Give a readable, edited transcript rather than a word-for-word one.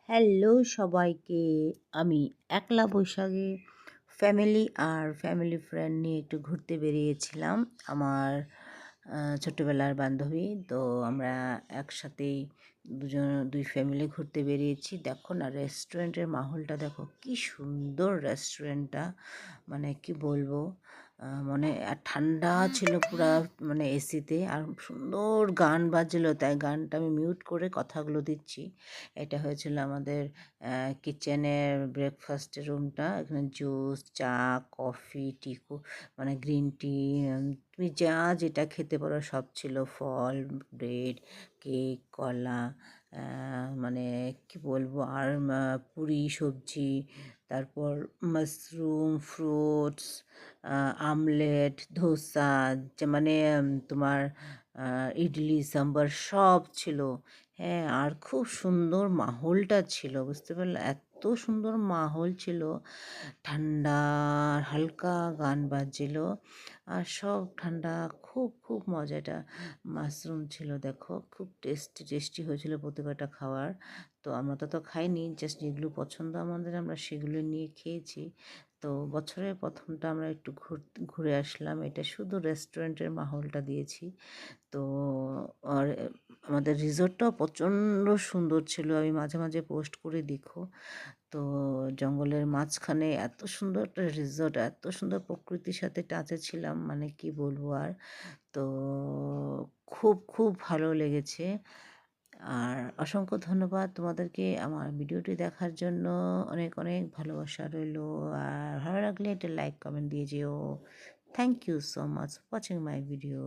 Hello সবাইকে। আমি একলা বৈশাখে ফ্যামিলি ফ্রেন্ড নিয়ে একটু ঘুরতে বেরিয়েছিলাম। আমার ছোট্টবেলার বান্ধবী। তো আমরা একসাথেই দুই ফ্যামিলি ঘুরতে বেরিয়েছি। দেখো না, রেস্টুরেন্টের মাহলটা দেখো, কি সুন্দর রেস্টুরেন্টটা, মানে কি বলবো। মানে আর ঠান্ডা ছিল পুরা, মানে এসিতে, আর সুন্দর গান বাজছিল, তাই গানটা আমি মিউট করে কথাগুলো দিচ্ছি। এটা হয়েছিল আমাদের কিচেনের ব্রেকফাস্টের রুমটা। এখানে জুস, চা, কফি, মানে গ্রিন টি, তুমি যা যেটা খেতে পারো সব ছিল। ফল, ব্রেড, কেক, কলা, মানে কি বলবো, আর পুরি, সবজি, তারপর মাশরুম, ফ্রুটস, আমলেট, ধোসা, যে মানে তোমার ইডলি, সাম্বার সব ছিল। হ্যাঁ, আর খুব সুন্দর মাহলটা ছিল, বুঝতে পারলে, এত সুন্দর মাহল ছিল। ঠান্ডা আর হালকা গান বাজছিল, আর সব ঠান্ডা। খুব খুব মজা। এটা মাশরুম ছিল, দেখো খুব টেস্টি টেস্টি হয়েছিল প্রতিবারটা খাওয়ার। তো আমরা তো খাইনি, জাস্ট যেগুলো পছন্দ আমাদের আমরা সেগুলো নিয়ে খেয়েছি। তো বছরের প্রথমটা আমরা একটু ঘুরে আসলাম, এটা শুধু রেস্টুরেন্টের মাহলটা দিয়েছি। তো আর আমাদের রিসোর্টটাও প্রচণ্ড সুন্দর ছিল, আমি মাঝে মাঝে পোস্ট করে দেখো। তো জঙ্গলের মাঝখানে এত সুন্দর একটা রিসোর্ট, এত সুন্দর প্রকৃতির সাথে টাচে ছিলাম, মানে কি বলবো আর। তো খুব খুব ভালো লেগেছে। আর অসংখ্য ধন্যবাদ তোমাদেরকে আমার ভিডিওটি দেখার জন্য। অনেক অনেক ভালোবাসা রইলো। আর ভালো লাগলে একটা লাইক কমেন্ট দিয়ে যেও। Thank you so much watching my video.